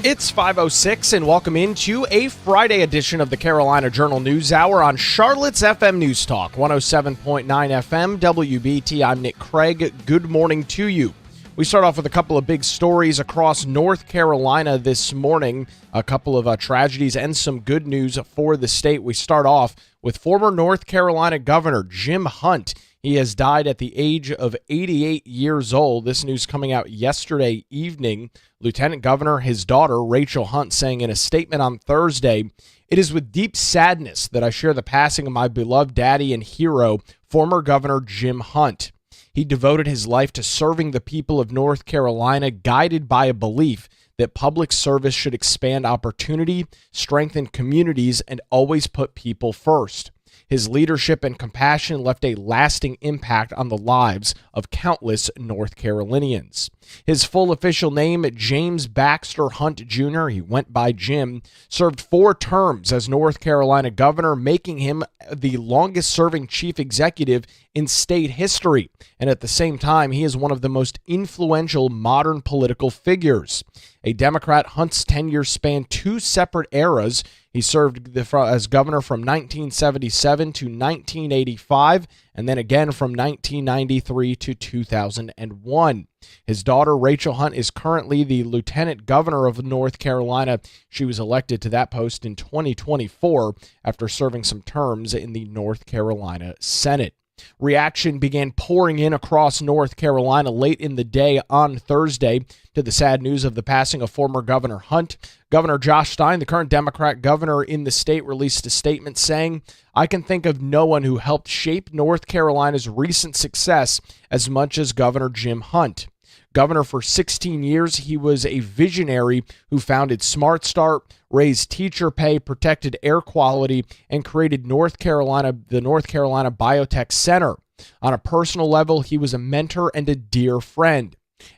It's 5:06 and welcome into a Friday edition of the Carolina Journal News Hour on Charlotte's FM News Talk, 107.9 FM, WBT. I'm Nick Craig. Good morning to you. We start off with a couple of big stories across North Carolina this morning, a couple of tragedies and some good news for the state. We start off with former North Carolina Governor Jim Hunt. He has died at the age of 88 years old. This news coming out yesterday evening. Lieutenant Governor, his daughter, Rachel Hunt, saying in a statement on Thursday, "It is with deep sadness that I share the passing of my beloved daddy and hero, former Governor Jim Hunt. He devoted his life to serving the people of North Carolina, guided by a belief that public service should expand opportunity, strengthen communities, and always put people first. His leadership and compassion left a lasting impact on the lives of countless North Carolinians." His full official name, James Baxter Hunt Jr., he went by Jim, served 4 terms as North Carolina governor, making him the longest-serving chief executive in state history. And at the same time, he is one of the most influential modern political figures. A Democrat, Hunt's tenure spanned 2 separate eras. He served as governor from 1977 to 1985, and then again from 1993 to 2001. His daughter, Rachel Hunt, is currently the lieutenant governor of North Carolina. She was elected to that post in 2024 after serving some terms in the North Carolina Senate. Reaction began pouring in across North Carolina late in the day on Thursday to the sad news of the passing of former Governor Hunt. Governor Josh Stein, the current Democrat governor in the state, released a statement saying, "I can think of no one who helped shape North Carolina's recent success as much as Governor Jim Hunt. Governor for 16 years, he was a visionary who founded Smart Start, raised teacher pay, protected air quality, and created the North Carolina Biotech Center. On a personal level, he was a mentor and a dear friend.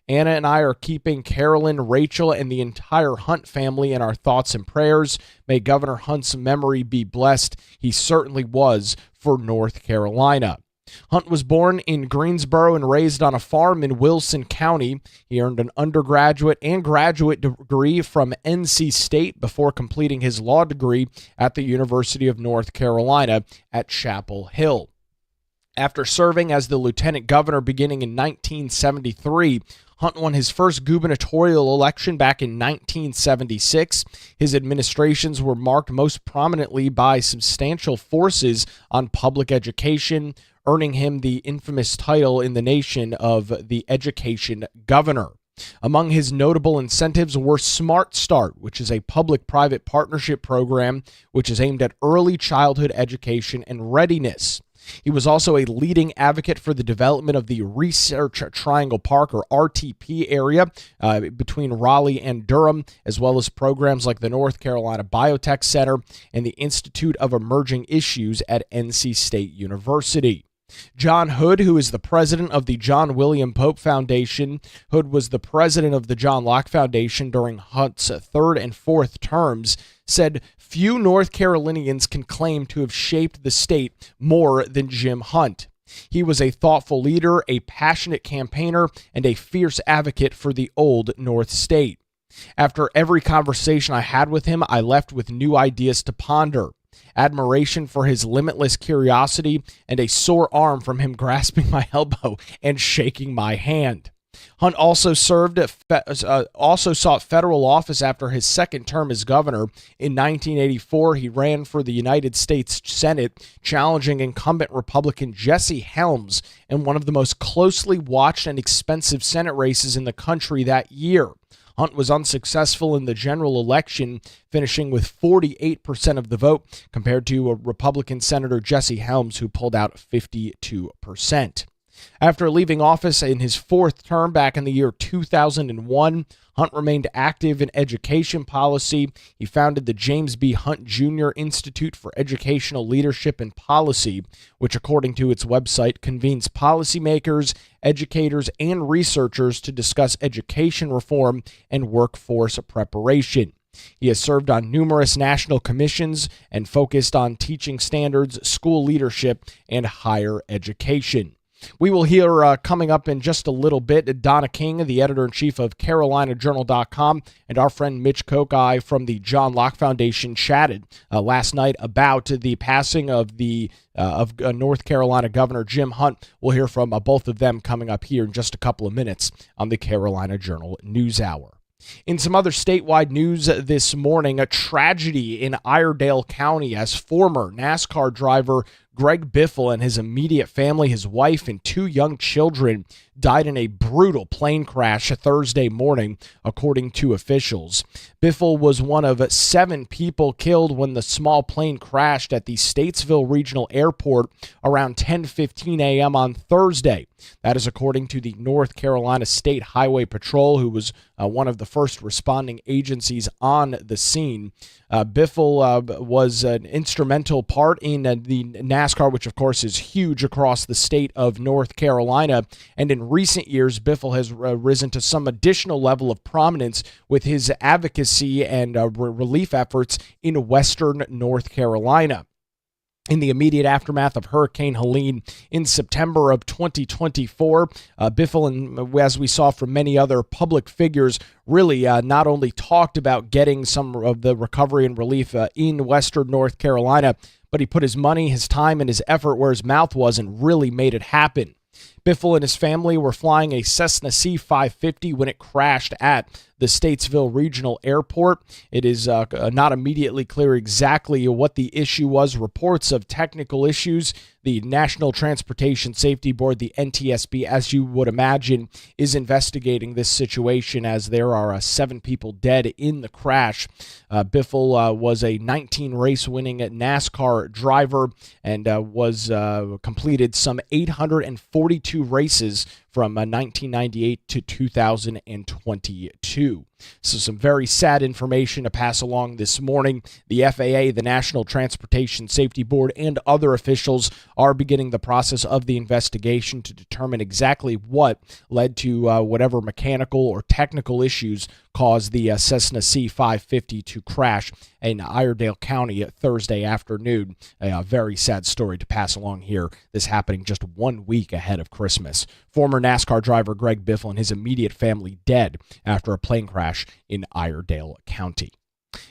Anna and I are keeping Carolyn, Rachel, and the entire Hunt family in our thoughts and prayers. May Governor Hunt's memory be blessed. He certainly was for North Carolina." Hunt was born in Greensboro and raised on a farm in Wilson County. He earned an undergraduate and graduate degree from NC State before completing his law degree at the University of North Carolina at Chapel Hill. After serving as the lieutenant governor beginning in 1973, Hunt won his first gubernatorial election back in 1976. His administrations were marked most prominently by substantial forces on public education, earning him the infamous title in the nation of the Education Governor. Among his notable incentives were Smart Start, which is a public-private partnership program which is aimed at early childhood education and readiness. He was also a leading advocate for the development of the Research Triangle Park, or RTP, area between Raleigh and Durham, as well as programs like the North Carolina Biotech Center and the Institute of Emerging Issues at NC State University. John Hood, who is the president of the John William Pope Foundation. Hood was the president of the John Locke Foundation during Hunt's 3rd and 4th terms, said, "Few North Carolinians can claim to have shaped the state more than Jim Hunt. He was a thoughtful leader, a passionate campaigner, and a fierce advocate for the old North State. After every conversation I had with him, I left with new ideas to ponder. Admiration for his limitless curiosity, and a sore arm from him grasping my elbow and shaking my hand." Hunt also sought federal office after his 2nd term as governor. In 1984, he ran for the United States Senate, challenging incumbent Republican Jesse Helms in one of the most closely watched and expensive Senate races in the country that year. Hunt was unsuccessful in the general election, finishing with 48% of the vote, compared to a Republican Senator Jesse Helms, who pulled out 52%. After leaving office in his 4th term back in the year 2001, Hunt remained active in education policy. He founded the James B. Hunt Jr. Institute for Educational Leadership and Policy, which, according to its website, convenes policymakers, educators, and researchers to discuss education reform and workforce preparation. He has served on numerous national commissions and focused on teaching standards, school leadership, and higher education. We will hear coming up in just a little bit Donna King, the editor-in-chief of CarolinaJournal.com, and our friend Mitch Kokai from the John Locke Foundation chatted last night about the passing of North Carolina Governor Jim Hunt. We'll hear from both of them coming up here in just a couple of minutes on the Carolina Journal News Hour. In some other statewide news this morning, a tragedy in Iredell County as former NASCAR driver Greg Biffle and his immediate family, his wife and 2 young children, died in a brutal plane crash Thursday morning, according to officials. Biffle was one of 7 people killed when the small plane crashed at the Statesville Regional Airport around 10:15 a.m. on Thursday. That is according to the North Carolina State Highway Patrol, who was one of the first responding agencies on the scene. Biffle was an instrumental part in the NASCAR, which of course is huge across the state of North Carolina. And in recent years, Biffle has risen to some additional level of prominence with his advocacy and relief efforts in western North Carolina. In the immediate aftermath of Hurricane Helene in September of 2024, Biffle, and as we saw from many other public figures, really not only talked about getting some of the recovery and relief in western North Carolina, but he put his money, his time, and his effort where his mouth was and really made it happen. Biffle and his family were flying a Cessna C-550 when it crashed at the Statesville Regional Airport. It is not immediately clear exactly what the issue was. Reports of technical issues. The National Transportation Safety Board, the NTSB, as you would imagine, is investigating this situation as there are 7 people dead in the crash. Biffle was a 19-race winning NASCAR driver and completed some 842 races from 1998 to 2022. So some very sad information to pass along this morning. The FAA, the National Transportation Safety Board, and other officials are beginning the process of the investigation to determine exactly what led to whatever mechanical or technical issues caused the Cessna C-550 to crash in Iredell County Thursday afternoon. A very sad story to pass along here. This happening just 1 week ahead of Christmas. Former NASCAR driver Greg Biffle and his immediate family dead after a plane crash in Iredell County.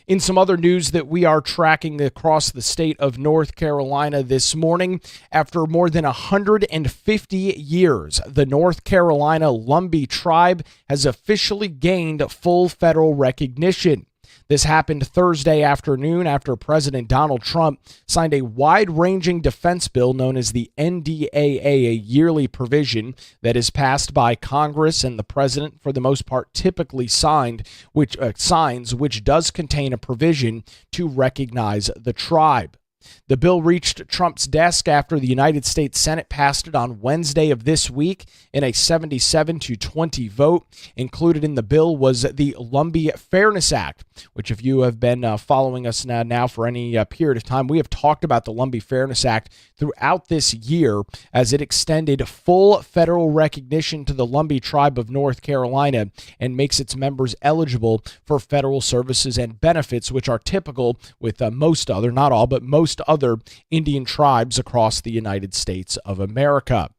In some other news that we are tracking across the state of North Carolina this morning, after more than 150 years, the North Carolina Lumbee tribe has officially gained full federal recognition. This happened Thursday afternoon after President Donald Trump signed a wide-ranging defense bill known as the NDAA, a yearly provision that is passed by Congress and the president, for the most part, typically signs, which does contain a provision to recognize the tribe. The bill reached Trump's desk after the United States Senate passed it on Wednesday of this week in a 77-20 vote. Included in the bill was the Lumbee Fairness Act, which if you have been following us now for any period of time, we have talked about the Lumbee Fairness Act throughout this year as it extended full federal recognition to the Lumbee tribe of North Carolina and makes its members eligible for federal services and benefits, which are typical with most other, not all, but most other Indian tribes across the United States of America.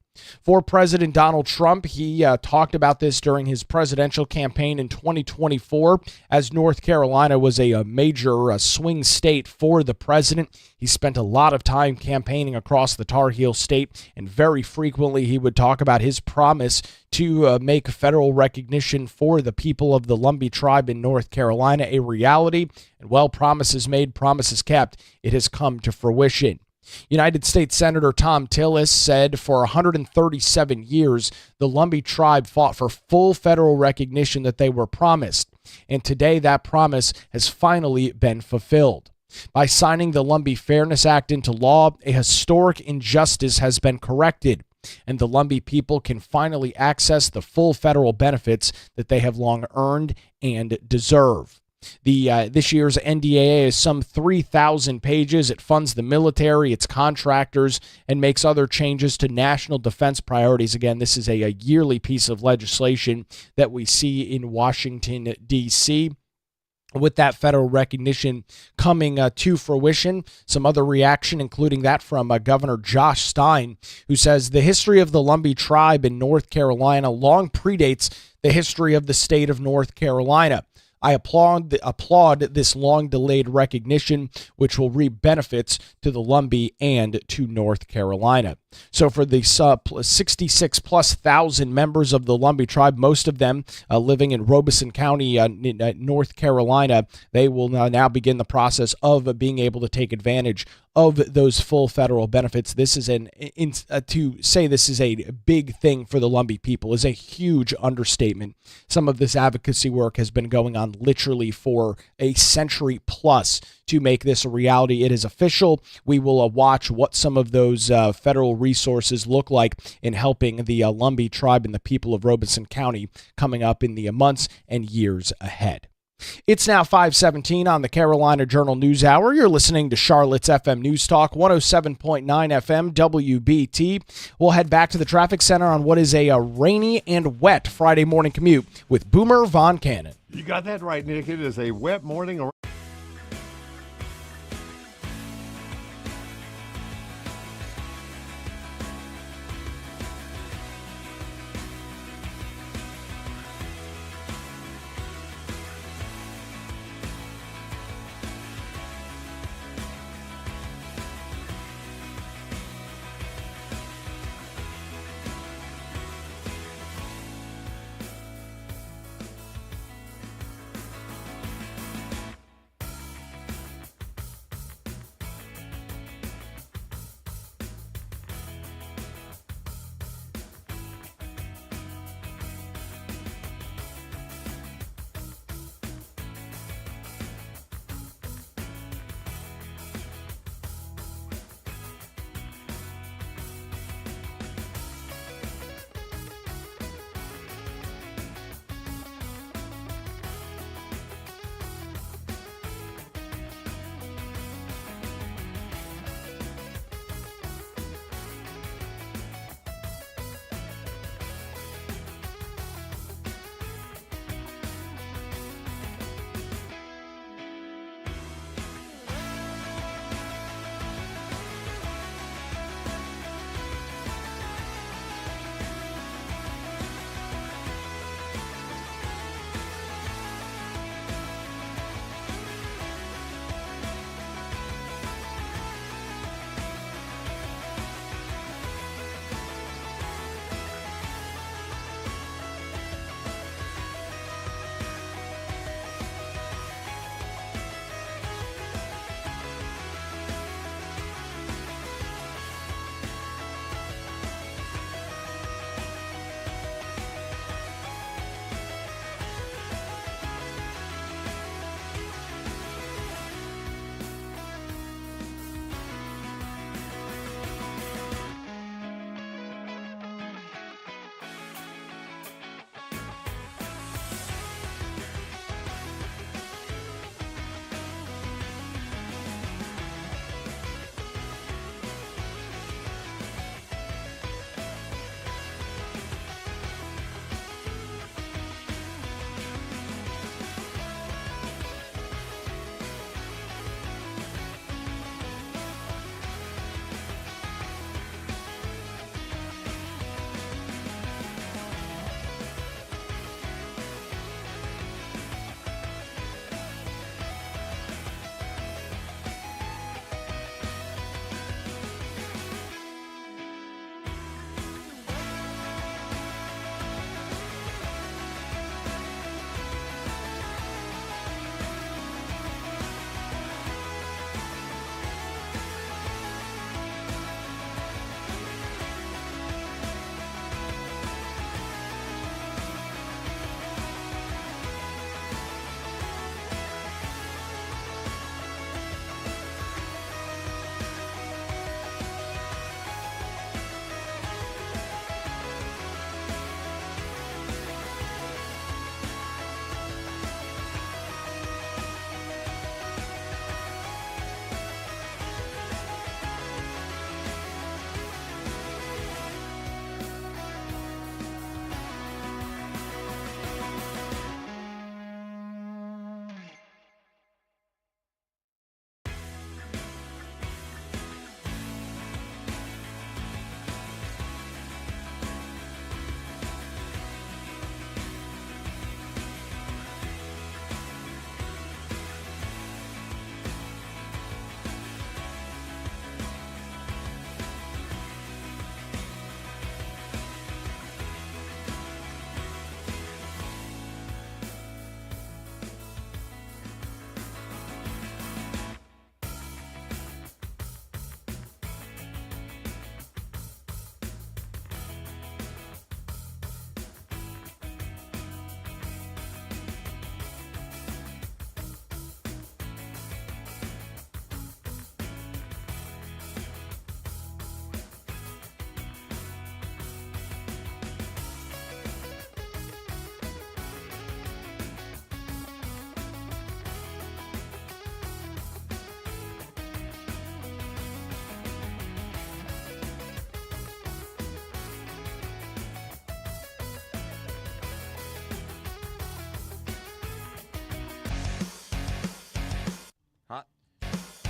For President Donald Trump, he talked about this during his presidential campaign in 2024, as North Carolina was a major swing state for the president. He spent a lot of time campaigning across the Tar Heel state, and very frequently he would talk about his promise to make federal recognition for the people of the Lumbee tribe in North Carolina a reality. And well, promises made, promises kept. It has come to fruition. United States Senator Tom Tillis said for 137 years, the Lumbee tribe fought for full federal recognition that they were promised. And today that promise has finally been fulfilled. By signing the Lumbee Fairness Act into law, a historic injustice has been corrected, and the Lumbee people can finally access the full federal benefits that they have long earned and deserve. This year's NDAA is some 3,000 pages. It funds the military, its contractors, and makes other changes to national defense priorities. Again, this is a yearly piece of legislation that we see in Washington, D.C. with that federal recognition coming to fruition. Some other reaction, including that from Governor Josh Stein, who says the history of the Lumbee tribe in North Carolina long predates the history of the state of North Carolina. I applaud this long-delayed recognition, which will reap benefits to the Lumbee and to North Carolina. So for the 66-plus thousand members of the Lumbee tribe, most of them living in Robeson County, North Carolina, they will now begin the process of being able to take advantage of those full federal benefits. This is to say this is a big thing for the Lumbee people is a huge understatement. Some of this advocacy work has been going on literally for a century plus to make this a reality. It is official. We will watch what some of those federal resources look like in helping the Lumbee tribe and the people of Robeson County coming up in the months and years ahead. It's now 5:17 on the Carolina Journal News Hour. You're listening to Charlotte's FM News Talk, 107.9 FM WBT. We'll head back to the traffic center on what is a rainy and wet Friday morning commute with Boomer Von Cannon. You got that right, Nick. It is a wet morning.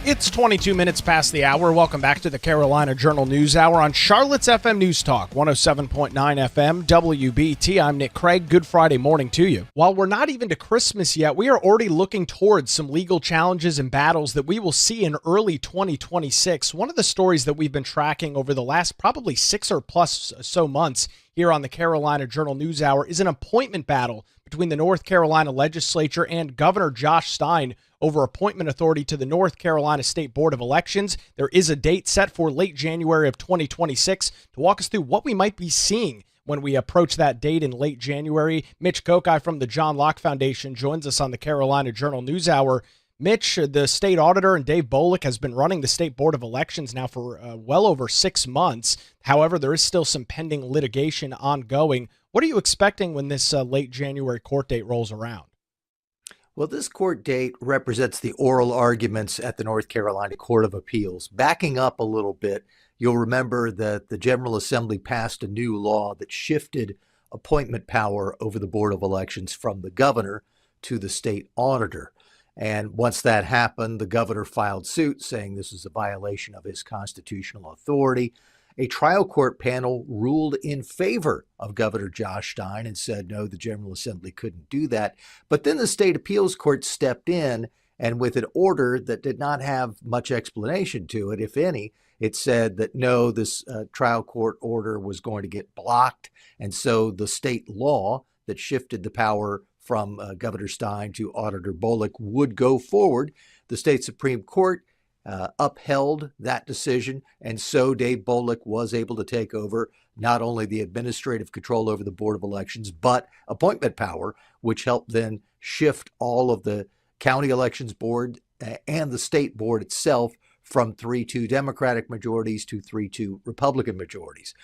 It's 22 minutes past the hour. Welcome back to the Carolina Journal News Hour on Charlotte's FM News Talk, 107.9 FM, WBT. I'm Nick Craig. Good Friday morning to you. While we're not even to Christmas yet, we are already looking towards some legal challenges and battles that we will see in early 2026. One of the stories that we've been tracking over the last probably 6 or plus so months here on the Carolina Journal News Hour is an appointment battle between the North Carolina legislature and Governor Josh Stein over appointment authority to the North Carolina State Board of Elections. There is a date set for late January of 2026. To walk us through what we might be seeing when we approach that date in late January, Mitch Kokai from the John Locke Foundation joins us on the Carolina Journal News Hour. Mitch, the state auditor, and Dave Bolick has been running the State Board of Elections now for well over 6 months. However, there is still some pending litigation ongoing. What are you expecting when this late January court date rolls around? Well, this court date represents the oral arguments at the North Carolina Court of Appeals. Backing up a little bit, you'll remember that the General Assembly passed a new law that shifted appointment power over the Board of Elections from the governor to the state auditor. And once that happened, the governor filed suit saying this is a violation of his constitutional authority. A trial court panel ruled in favor of Governor Josh Stein and said, no, the General Assembly couldn't do that. But then the state appeals court stepped in, and with an order that did not have much explanation to it, if any, it said that no, this trial court order was going to get blocked. And so the state law that shifted the power from Governor Stein to Auditor Bolick would go forward. The state Supreme Court upheld that decision, and so Dave Bolick was able to take over not only the administrative control over the Board of Elections, but appointment power, which helped then shift all of the county elections board and the state board itself from 3-2 Democratic majorities to 3-2 Republican majorities.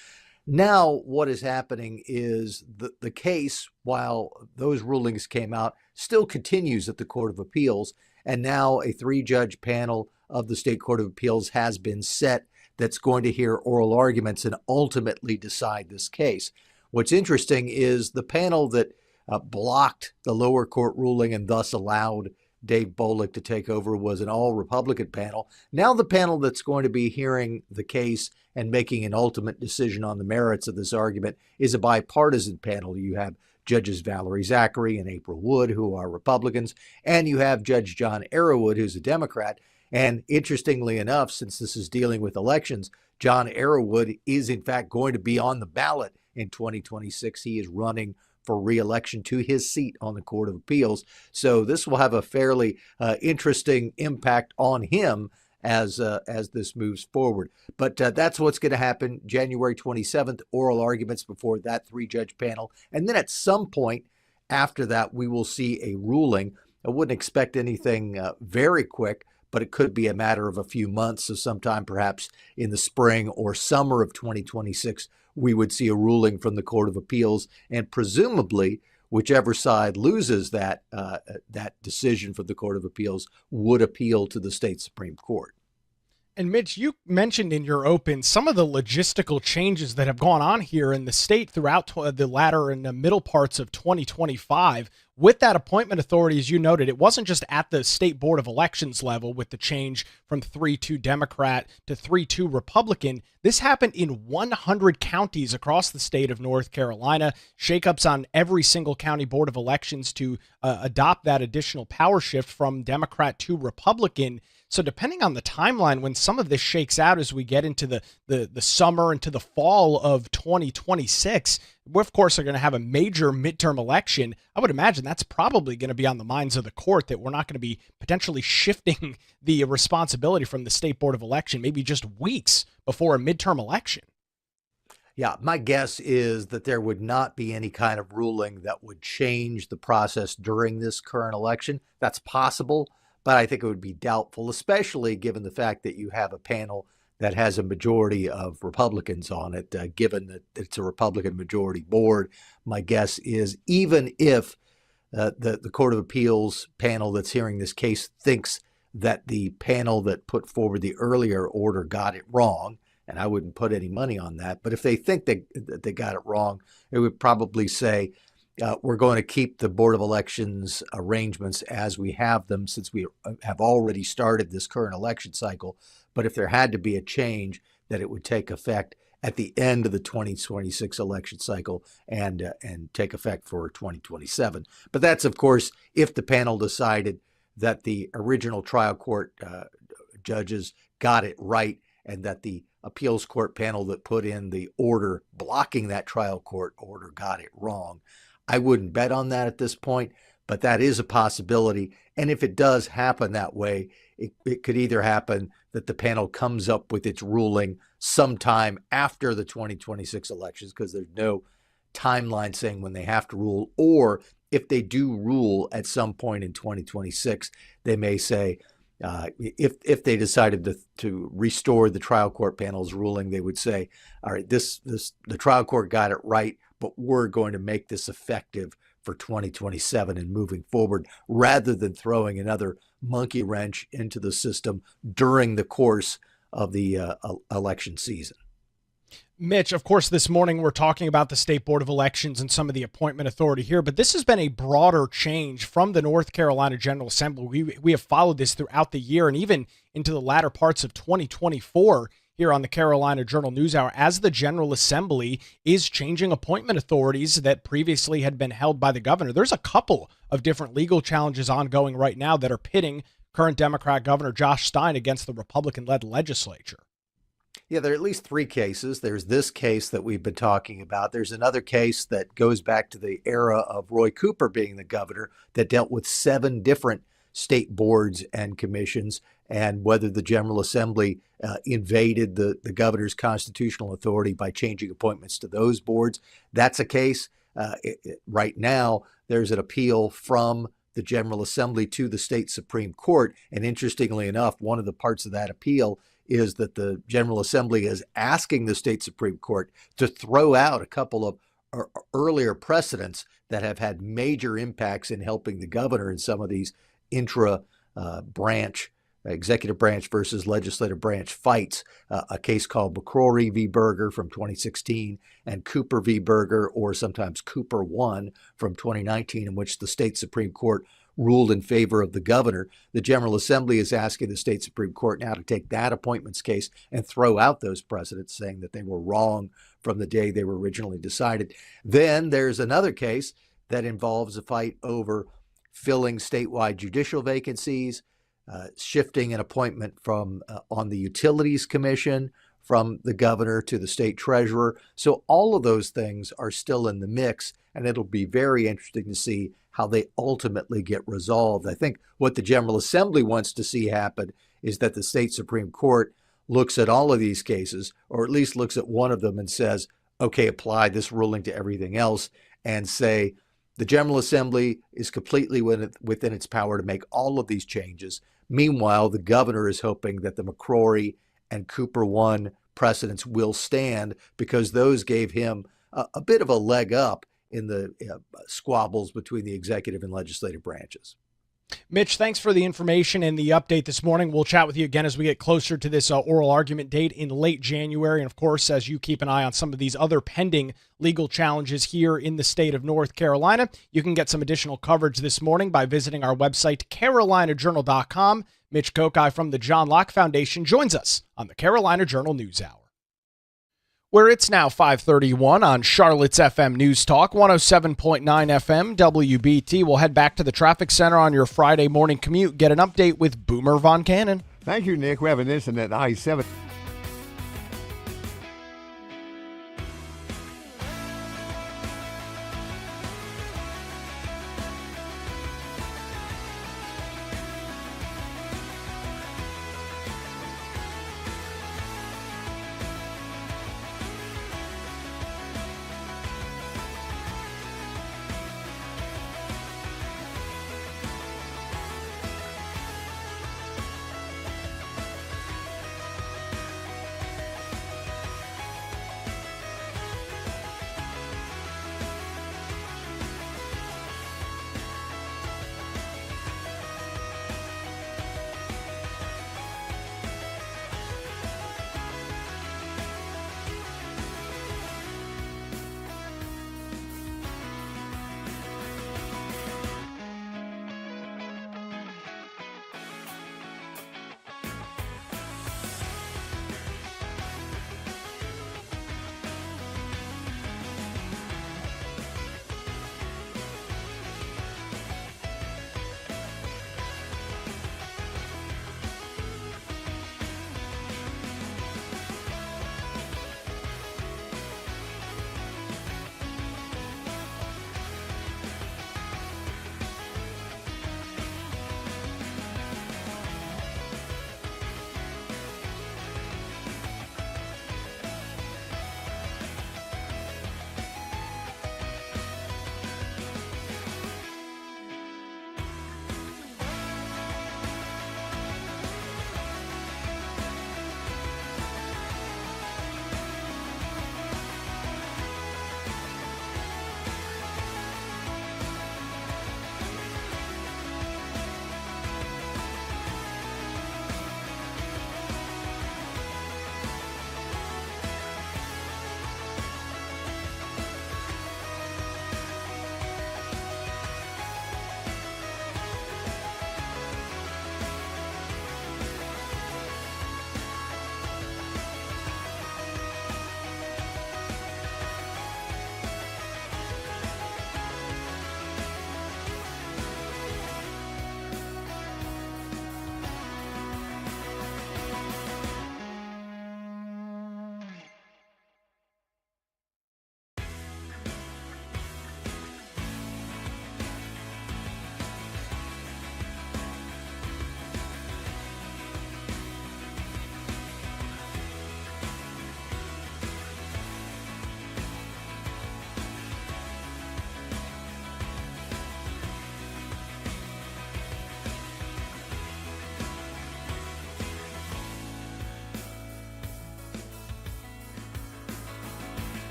Now, what is happening is the case, while those rulings came out, still continues at the Court of Appeals, and now a 3-judge panel of the State Court of Appeals has been set that's going to hear oral arguments and ultimately decide this case. What's interesting is the panel that blocked the lower court ruling and thus allowed Dave Bolick to take over was an all-Republican panel. Now the panel that's going to be hearing the case and making an ultimate decision on the merits of this argument is a bipartisan panel. You have Judges Valerie Zachary and April Wood, who are Republicans, and you have Judge John Arrowwood, who's a Democrat. And interestingly enough, since this is dealing with elections, John Arrowwood is in fact going to be on the ballot in 2026. He is running for re-election to his seat on the Court of Appeals. So this will have a fairly interesting impact on him as this moves forward. But that's what's going to happen January 27th, oral arguments before that 3-judge panel. And then at some point after that, we will see a ruling. I wouldn't expect anything very quick, but it could be a matter of a few months. So sometime perhaps in the spring or summer of 2026, we would see a ruling from the Court of Appeals, and presumably whichever side loses that decision from the Court of Appeals would appeal to the state Supreme Court. And Mitch, you mentioned in your open some of the logistical changes that have gone on here in the state throughout the latter and the middle parts of 2025. With that appointment authority, as you noted, it wasn't just at the State Board of Elections level with the change from 3-2 Democrat to 3-2 Republican. This happened in 100 counties across the state of North Carolina. Shakeups on every single county board of elections to adopt that additional power shift from Democrat to Republican. So depending on the timeline, when some of this shakes out as we get into the summer into the fall of 2026, we, of course, are going to have a major midterm election. I would imagine that's probably going to be on the minds of the court, that we're not going to be potentially shifting the responsibility from the State Board of Election maybe just weeks before a midterm election. Yeah, my guess is that there would not be any kind of ruling that would change the process during this current election. That's possible, but I think it would be doubtful, especially given the fact that you have a panel that has a majority of Republicans on it, given that it's a Republican majority board. My guess is even if the Court of Appeals panel that's hearing this case thinks that the panel that put forward the earlier order got it wrong, and I wouldn't put any money on that, but if they think that they got it wrong, it would probably say we're going to keep the Board of Elections arrangements as we have them since we have already started this current election cycle. But if there had to be a change, that it would take effect at the end of the 2026 election cycle and take effect for 2027. But that's, of course, if the panel decided that the original trial court judges got it right and that the appeals court panel that put in the order blocking that trial court order got it wrong. I wouldn't bet on that at this point, but that is a possibility. And if it does happen that way, it could either happen that the panel comes up with its ruling sometime after the 2026 elections, because there's no timeline saying when they have to rule, or if they do rule at some point in 2026, they may say, if they decided to restore the trial court panel's ruling, they would say, all right, the trial court got it right, but we're going to make this effective for 2027 and moving forward, rather than throwing another monkey wrench into the system during the course of the election season. Mitch, of course, this morning we're talking about the State Board of Elections and some of the appointment authority here, but this has been a broader change from the North Carolina General Assembly. We have followed this throughout the year and even into the latter parts of 2024 here on the Carolina Journal News Hour, as the General Assembly is changing appointment authorities that previously had been held by the governor. There's a couple of different legal challenges ongoing right now that are pitting current Democrat Governor Josh Stein against the Republican-led legislature. Yeah, there are at least three cases. There's this case that we've been talking about. There's another case that goes back to the era of Roy Cooper being the governor that dealt with 7 different state boards and commissions, and whether the General Assembly invaded the governor's constitutional authority by changing appointments to those boards. That's a case. Right now, there's an appeal from the General Assembly to the state Supreme Court. And interestingly enough, one of the parts of that appeal is that the General Assembly is asking the state Supreme Court to throw out a couple of earlier precedents that have had major impacts in helping the governor in some of these intra-branch, executive branch versus legislative branch fights. A case called McCrory v. Berger from 2016 and Cooper v. Berger, or sometimes Cooper 1 from 2019, in which the state Supreme Court ruled in favor of the governor. The General Assembly is asking the state Supreme Court now to take that appointments case and throw out those precedents, saying that they were wrong from the day they were originally decided. Then there's another case that involves a fight over filling statewide judicial vacancies, shifting an appointment from on the Utilities Commission from the governor to the state treasurer. So all of those things are still in the mix, and it'll be very interesting to see how they ultimately get resolved. I think what the General Assembly wants to see happen is that the state Supreme Court looks at all of these cases, or at least looks at one of them and says, okay, apply this ruling to everything else, and say the General Assembly is completely within its power to make all of these changes. Meanwhile, the governor is hoping that the McCrory and Cooper 1 precedents will stand, because those gave him a bit of a leg up in the squabbles between the executive and legislative branches. Mitch, thanks for the information and the update this morning. We'll chat with you again as we get closer to this oral argument date in late January. And of course, as you keep an eye on some of these other pending legal challenges here in the state of North Carolina, you can get some additional coverage this morning by visiting our website, carolinajournal.com. Mitch Kokai from the John Locke Foundation joins us on the Carolina Journal News Hour, where it's now 5:31 on Charlotte's FM News Talk, 107.9 FM WBT. We'll head back to the traffic center on your Friday morning commute, get an update with Boomer Von Cannon. Thank you, Nick. We have an incident at I-7.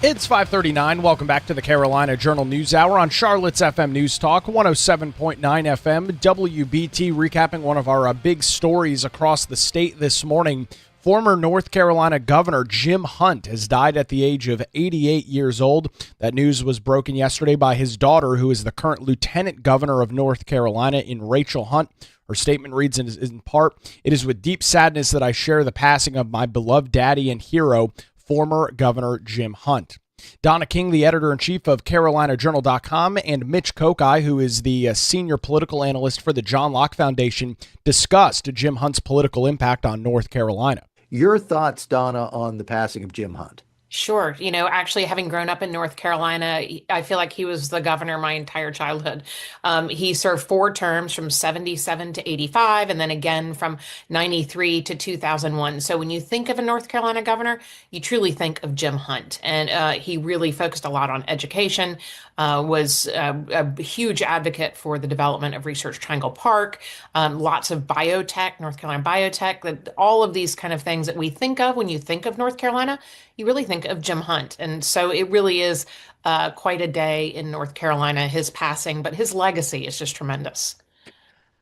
It's 5:39. Welcome back to the Carolina Journal News Hour on Charlotte's FM News Talk, 107.9 FM, WBT, recapping one of our big stories across the state this morning. Former North Carolina Governor Jim Hunt has died at the age of 88 years old. That news was broken yesterday by his daughter, who is the current Lieutenant Governor of North Carolina, Rachel Hunt. Her statement reads in part, "It is with deep sadness that I share the passing of my beloved daddy and hero, former Governor Jim Hunt." Donna King, the editor-in-chief of CarolinaJournal.com, and Mitch Kokai, who is the senior political analyst for the John Locke Foundation, discussed Jim Hunt's political impact on North Carolina. Your thoughts, Donna, on the passing of Jim Hunt? Sure. Actually, having grown up in North Carolina, I feel like he was the governor my entire childhood. He served 4 terms from 77 to 85, and then again from 93 to 2001. So when you think of a North Carolina governor, you truly think of Jim Hunt. And he really focused a lot on education, was a huge advocate for the development of Research Triangle Park, lots of biotech, North Carolina biotech, all of these kind of things that we think of when you think of North Carolina, you really think of Jim Hunt. And so it really is quite a day in North Carolina, his passing, but his legacy is just tremendous.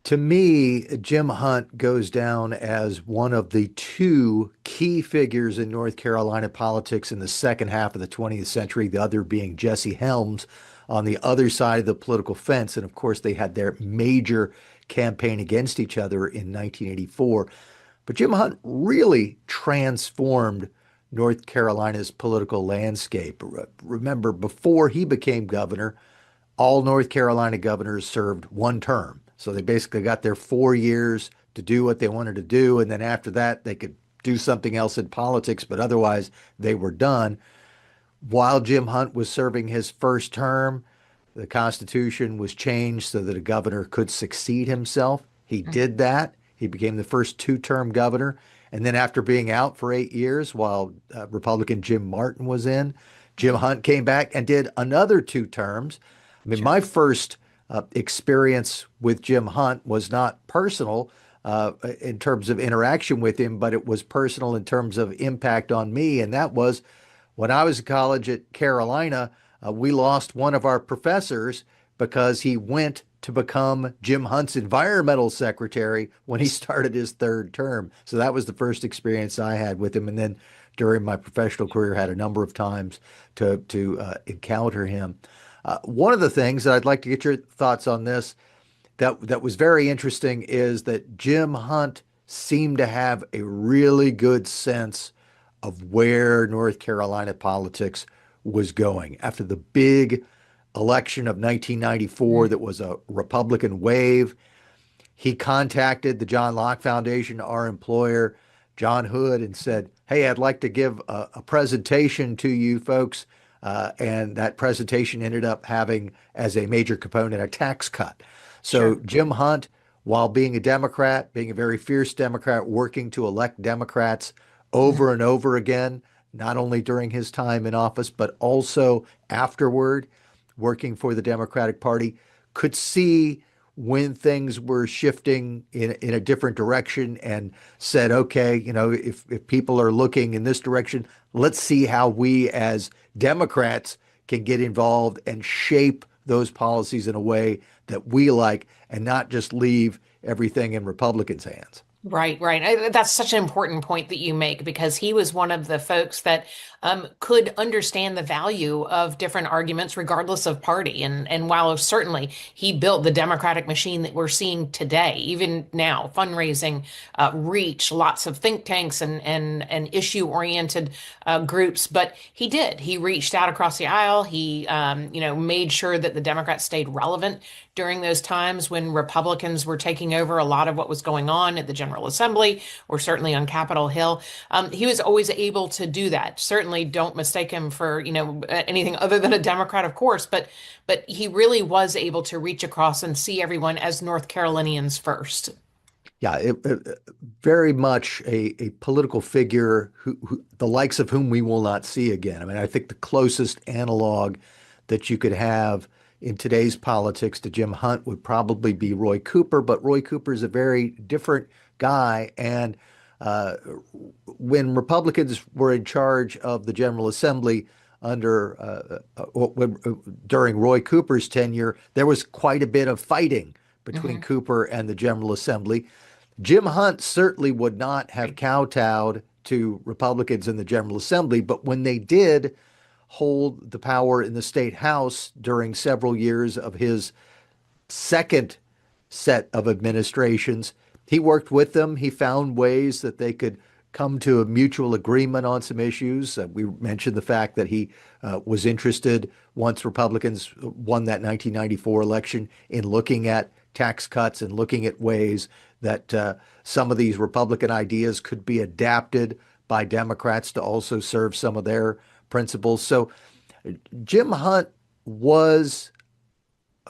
To me, Jim Hunt goes down as one of the 2 key figures in North Carolina politics in the second half of the 20th century, the other being Jesse Helms on the other side of the political fence. And of course, they had their major campaign against each other in 1984. But Jim Hunt really transformed North Carolina's political landscape. Remember, before he became governor, all North Carolina governors served 1 term. So they basically got their 4 years to do what they wanted to do. And then after that, they could do something else in politics, but otherwise they were done. While Jim Hunt was serving his first term, the Constitution was changed so that a governor could succeed himself. He did that. He became the first 2-term governor. And then after being out for 8 years while Republican Jim Martin was in, Jim Hunt came back and did another 2 terms. I mean, my first experience with Jim Hunt was not personal in terms of interaction with him, but it was personal in terms of impact on me. And that was when I was in college at Carolina, we lost one of our professors because he went to become Jim Hunt's environmental secretary when he started his 3rd term. So that was the first experience I had with him. And then during my professional career, had a number of times to encounter him. One of the things that I'd like to get your thoughts on this that was very interesting is that Jim Hunt seemed to have a really good sense of where North Carolina politics was going. After the big election of 1994 that was a Republican wave, he contacted the John Locke Foundation, our employer, John Hood, and said, "Hey, I'd like to give a presentation to you folks." And that presentation ended up having as a major component a tax cut. So Jim Hunt, while being a Democrat, being a very fierce Democrat, working to elect Democrats over and over again, not only during his time in office, but also afterward, working for the Democratic Party, could see when things were shifting in a different direction and said, okay, if people are looking in this direction, let's see how we as Democrats can get involved and shape those policies in a way that we like and not just leave everything in Republicans' hands. Right. That's such an important point that you make, because he was one of the folks that could understand the value of different arguments regardless of party. And while certainly he built the Democratic machine that we're seeing today, even now, fundraising, reach, lots of think tanks and issue-oriented groups, but he reached out across the aisle. He made sure that the Democrats stayed relevant during those times when Republicans were taking over a lot of what was going on at the General Assembly or certainly on Capitol Hill. He was always able to do that. Certainly don't mistake him for, anything other than a Democrat, of course, but he really was able to reach across and see everyone as North Carolinians first. Yeah, very much a political figure who the likes of whom we will not see again. I mean, I think the closest analog that you could have in today's politics to Jim Hunt would probably be Roy Cooper, but Roy Cooper is a very different guy. And when Republicans were in charge of the General Assembly during Roy Cooper's tenure, there was quite a bit of fighting between Cooper and the General Assembly. Jim Hunt certainly would not have kowtowed to Republicans in the General Assembly, but when they did hold the power in the state house during several years of his second set of administrations, he worked with them. He found ways that they could come to a mutual agreement on some issues. We mentioned the fact that he was interested, once Republicans won that 1994 election, in looking at tax cuts and looking at ways that some of these Republican ideas could be adapted by Democrats to also serve some of their principles. So Jim Hunt was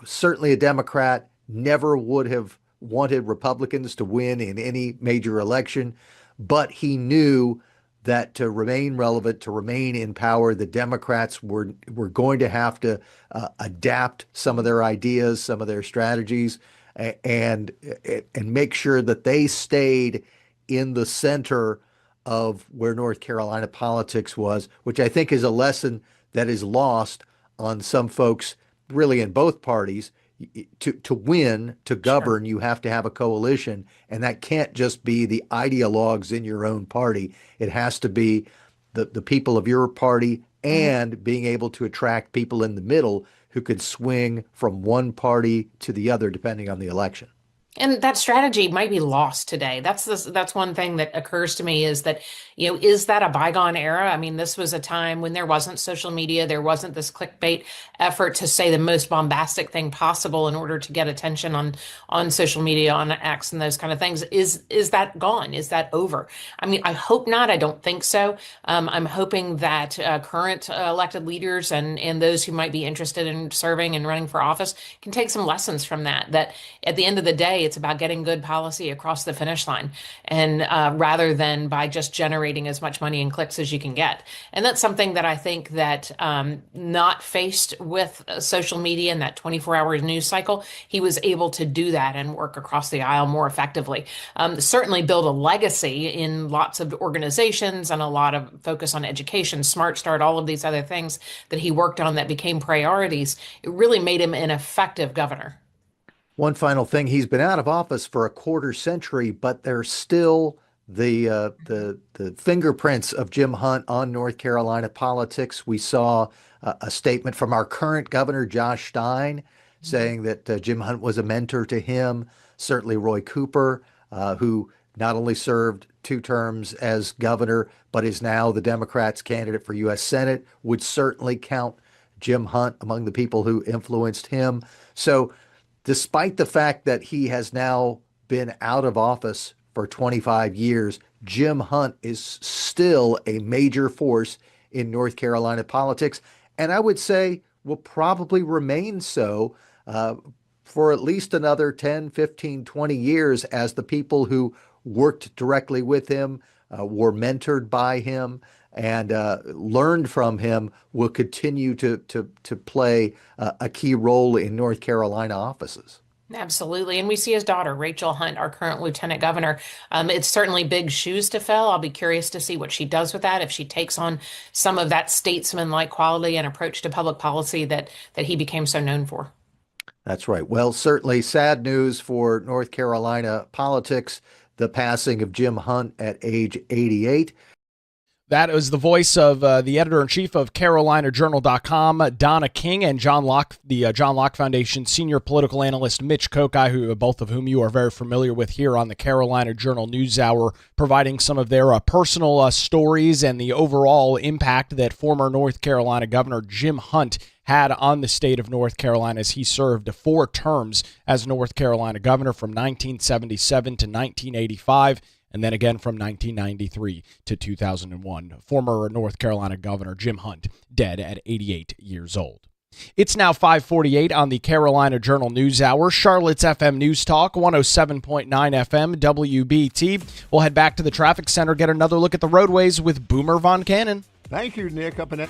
certainly a Democrat, never would have wanted Republicans to win in any major election, but he knew that to remain relevant, to remain in power, the Democrats were going to have to adapt some of their ideas, some of their strategies, and make sure that they stayed in the center of where North Carolina politics was, which I think is a lesson that is lost on some folks, really in both parties. To win, to govern, you have to have a coalition, and that can't just be the ideologues in your own party. It has to be the people of your party, and being able to attract people in the middle who could swing from one party to the other depending on the election. And that strategy might be lost today. That's one thing that occurs to me, is that, is that a bygone era? I mean, this was a time when there wasn't social media, there wasn't this clickbait effort to say the most bombastic thing possible in order to get attention on social media, on X and those kind of things. Is that gone? Is that over? I mean, I hope not. I don't think so. I'm hoping that current elected leaders and those who might be interested in serving and running for office can take some lessons from that. That at the end of the day, it's about getting good policy across the finish line, and rather than by just generating as much money and clicks as you can get. And that's something that I think that not faced with social media and that 24-hour news cycle, he was able to do that and work across the aisle more effectively. Certainly build a legacy in lots of organizations and a lot of focus on education, Smart Start, all of these other things that he worked on that became priorities. It really made him an effective governor. One final thing, he's been out of office for a quarter century, but there's still the fingerprints of Jim Hunt on North Carolina politics. We saw a statement from our current governor, Josh Stein, saying that Jim Hunt was a mentor to him. Certainly Roy Cooper, who not only served 2 terms as governor, but is now the Democrats' candidate for U.S. Senate, would certainly count Jim Hunt among the people who influenced him. So despite the fact that he has now been out of office for 25 years, Jim Hunt is still a major force in North Carolina politics, and I would say will probably remain so for at least another 10, 15, 20 years, as the people who worked directly with him, were mentored by him, and learned from him will continue to play a key role in North Carolina offices. Absolutely. And we see his daughter, Rachel Hunt, our current lieutenant governor. It's certainly big shoes to fill. I'll be curious to see what she does with that, if she takes on some of that statesman-like quality and approach to public policy that he became so known for. That's right. Well, certainly sad news for North Carolina politics, the passing of Jim Hunt at age 88. That was the voice of the editor-in-chief of CarolinaJournal.com, Donna King, and John Locke, the John Locke Foundation senior political analyst Mitch Kokai, both of whom you are very familiar with here on the Carolina Journal News Hour, providing some of their personal stories and the overall impact that former North Carolina Governor Jim Hunt had on the state of North Carolina as he served 4 terms as North Carolina governor from 1977 to 1985. And then again from 1993 to 2001. Former North Carolina Governor Jim Hunt, dead at 88 years old. It's now 5:48 on the Carolina Journal News Hour. Charlotte's FM News Talk, 107.9 FM, WBT. We'll head back to the traffic center, get another look at the roadways with Boomer Von Cannon. Thank you, Nick. Up in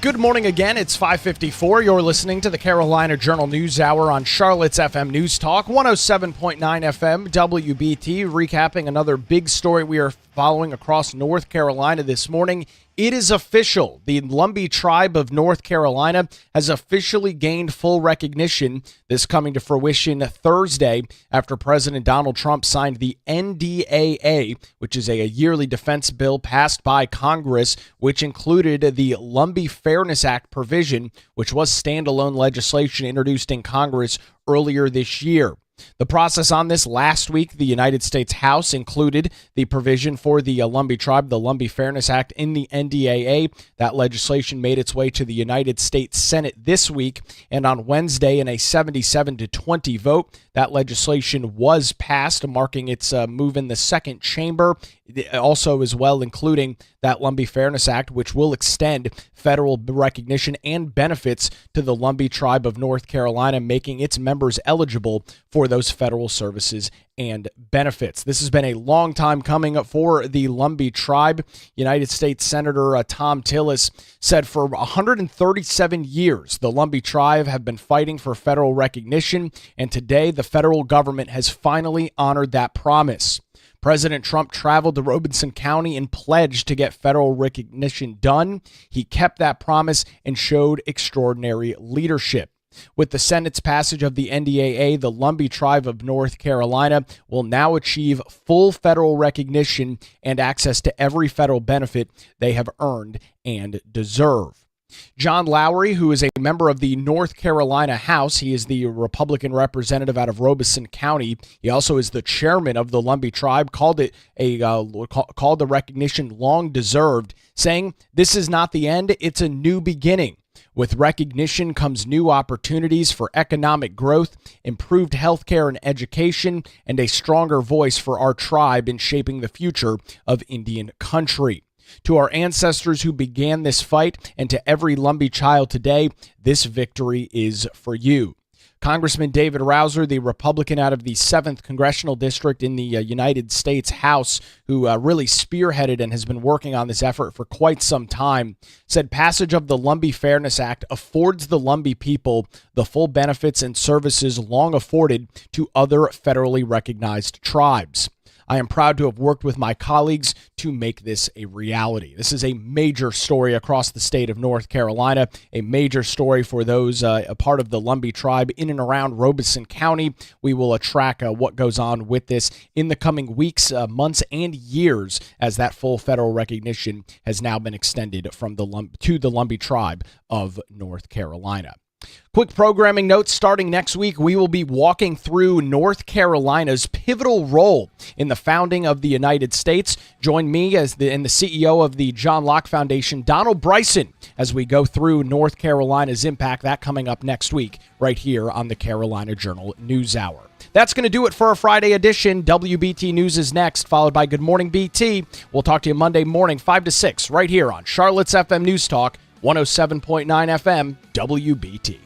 Good morning again. It's 5:54. You're listening to the Carolina Journal News Hour on Charlotte's FM News Talk, 107.9 FM WBT, recapping another big story we are following across North Carolina this morning. It is official. The Lumbee tribe of North Carolina has officially gained full recognition. This coming to fruition Thursday after President Donald Trump signed the NDAA, which is a yearly defense bill passed by Congress, which included the Lumbee Fairness Act provision, which was standalone legislation introduced in Congress earlier this year. The process on this last week, the United States House included the provision for the Lumbee tribe, the Lumbee Fairness Act, in the NDAA. That legislation made its way to the United States Senate this week, and on Wednesday, in a 77-20 vote, that legislation was passed, marking its move in the second chamber. Also, as well, including that Lumbee Fairness Act, which will extend federal recognition and benefits to the Lumbee tribe of North Carolina, making its members eligible for those federal services and benefits. This has been a long time coming for the Lumbee tribe. United States Senator Tom Tillis said for 137 years, the Lumbee tribe have been fighting for federal recognition, and today the federal government has finally honored that promise. President Trump traveled to Robeson County and pledged to get federal recognition done. He kept that promise and showed extraordinary leadership. With the Senate's passage of the NDAA, the Lumbee tribe of North Carolina will now achieve full federal recognition and access to every federal benefit they have earned and deserve. John Lowry, who is a member of the North Carolina House, he is the Republican representative out of Robeson County. He also is the chairman of the Lumbee tribe, called the recognition long deserved, saying, "This is not the end, it's a new beginning. With recognition comes new opportunities for economic growth, improved health care and education, and a stronger voice for our tribe in shaping the future of Indian country." To our ancestors who began this fight and to every Lumbee child today, this victory is for you. Congressman David Rouser, the Republican out of the 7th Congressional District in the United States House, who really spearheaded and has been working on this effort for quite some time, said passage of the Lumbee Fairness Act affords the Lumbee people the full benefits and services long afforded to other federally recognized tribes. I am proud to have worked with my colleagues to make this a reality. This is a major story across the state of North Carolina, a major story for those a part of the Lumbee tribe in and around Robeson County. We will track what goes on with this in the coming weeks, months, and years as that full federal recognition has now been extended from to the Lumbee tribe of North Carolina. Quick programming notes. Starting next week, we will be walking through North Carolina's pivotal role in the founding of the United States. Join me and the CEO of the John Locke Foundation, Donald Bryson, as we go through North Carolina's impact. That coming up next week right here on the Carolina Journal News Hour. That's going to do it for our Friday edition. WBT News is next, followed by Good Morning BT. We'll talk to you Monday morning, 5 to 6, right here on Charlotte's FM News Talk, 107.9 FM WBT.